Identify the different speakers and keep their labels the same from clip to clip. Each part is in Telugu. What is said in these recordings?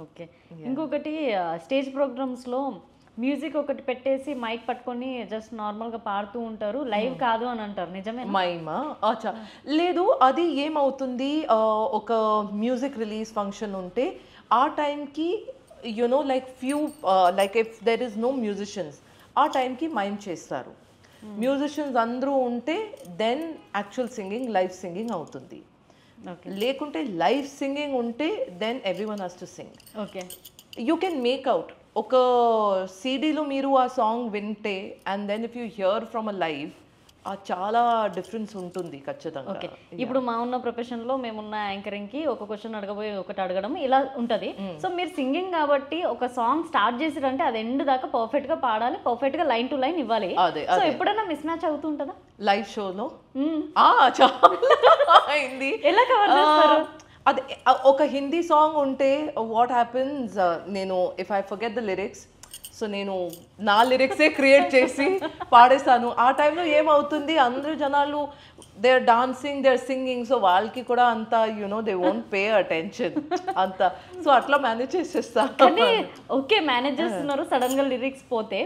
Speaker 1: ఓకే. ఇంకొకటి స్టేజ్ ప్రోగ్రామ్స్‌లో మ్యూజిక్ ఒకటి పెట్టేసి మైక్ పట్టుకొని జస్ట్ నార్మల్‌గా పాడుతూ ఉంటారు. లైవ్ కాదు అని అంటారు. నిజమేనా?
Speaker 2: మైమా? అచ్చా! లేదు, అది ఏమవుతుంది, ఒక మ్యూజిక్ రిలీజ్ ఫంక్షన్ ఉంటే ఆ టైంకి like like if there is no musicians, ఆ టైంకి మైమ్ చేస్తారు. మ్యూజిషియన్స్ అందరూ ఉంటే then actual singing, live singing అవుతుంది.
Speaker 1: ఓకే.
Speaker 2: లేకుంటే లైవ్ సింగింగ్ ఉంటే then everyone has to sing.
Speaker 1: Okay.
Speaker 2: You can make out ఒక సీడీలో మీరు ఆ సాంగ్ వింటే and then if you hear from a live, చాలా డిఫరెన్స్ ఉంటుంది ఖచ్చితంగా.
Speaker 1: ఓకే. ఇప్పుడు మా ఉన్న ప్రొఫెషన్‌లో మేమున్న యాంకరింగ్‌కి ఒక క్వెషన్ అడగబోయి ఒకటి అడగడం ఇలా ఉంటది. సో మీరు సింగింగ్ కాబట్టి ఒక సాంగ్ స్టార్ట్ చేసిరంటే అది ఎండ్ దాకా పర్ఫెక్ట్‌గా పాడాలి. పర్ఫెక్ట్‌గా లైన్ టు లైన్ ఇవ్వాలి.
Speaker 2: అదే
Speaker 1: సో ఎప్పుడైనా మిస్ మ్యాచ్ అవుతూ ఉంటదా?
Speaker 2: లైవ్ షోలో చాలా అయింది.
Speaker 1: ఎలా కవర్ చేస్తారు?
Speaker 2: అదే ఒక హిందీ సాంగ్ ఉంటే వాట్ హ్యాపెన్స్, నేను if I forget the lyrics, so నేను నా లిరిక్సే క్రియేట్ చేసి పాడేస్తాను. ఆ టైంలో ఏమవుతుంది, అందరూ జనాలు they are dancing, they are singing, so వాళ్ళకి కూడా అంత దే వోంట్ పే అటెన్షన్ అంత. సో అట్లా మేనేజ్ చేసేస్తాను.
Speaker 1: కానీ ఓకే, మేనేజ్ చేస్తున్నారు. సడన్ గా లిరిక్స్ పోతే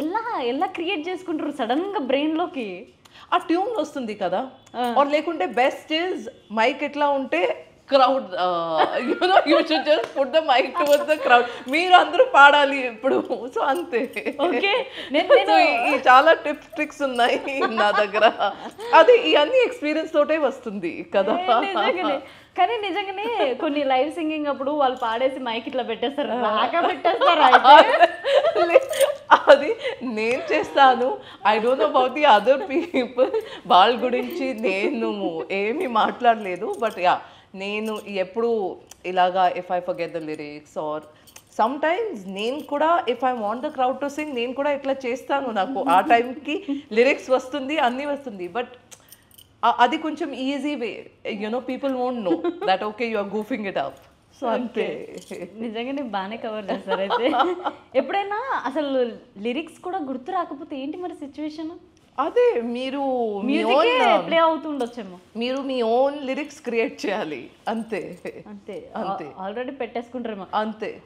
Speaker 1: ఎలా ఎలా క్రియేట్ చేసుకుంటారు సడన్ గా బ్రెయిన్ లోకి?
Speaker 2: ఆ ట్యూన్ వస్తుంది కదా, ఆర్ లేకుంటే బెస్ట్ ఇస్ మైక్ ఎట్లా ఉంటే crowd, you should just put the mic towards the crowd, మీరు అందరూ పాడాలి ఇప్పుడు. సో అంతే.
Speaker 1: ఓకే.
Speaker 2: సో ఈ చాలా టిప్స్ ట్రిక్స్ ఉన్నాయి నా దగ్గర. అది ఇవన్నీ ఎక్స్పీరియన్స్ తోటే వస్తుంది కదా.
Speaker 1: నిజంగానే. కానీ నిజంగానే కొన్ని లైవ్ సింగింగ్ అప్పుడు వాళ్ళు పాడేసి మైక్ ఇట్లా పెట్టేస్తారు, బాగా పెట్టేస్తారు.
Speaker 2: అది నేను చేస్తాను. I don't know about the other people, వాళ్ళ గురించి నేను ఏమీ మాట్లాడలేదు. బట్ యా, నేను ఎప్పుడు ఇలాగా if I forget the lyrics or sometimes నేను కూడా if I want the crowd to sing, నేను కూడా ఇట్లా చేస్తాను. నాకు ఆ టైంకి లిరిక్స్ వస్తుంది, అన్నీ వస్తుంది. బట్ అది కొంచెం easy way, people won't know that okay you are goofing it up. So అంతే.
Speaker 1: నిజంగానే బాగానే కవర్ చేస్తారు అయితే. ఎప్పుడైనా అసలు లిరిక్స్ కూడా గుర్తు రాకపోతే ఏంటి మరి సిచ్యువేషన్?
Speaker 2: అదే మీరు
Speaker 1: మ్యూజిక్ ప్లే అవుతుండొచ్చేమో.
Speaker 2: మీరు మీ ఓన్ లిరిక్స్ క్రియేట్ చేయాలి అంతే.
Speaker 1: అంతే.
Speaker 2: అంతే.
Speaker 1: ఆల్రెడీ పెట్టేసుకుంటారేమో.
Speaker 2: అంతే.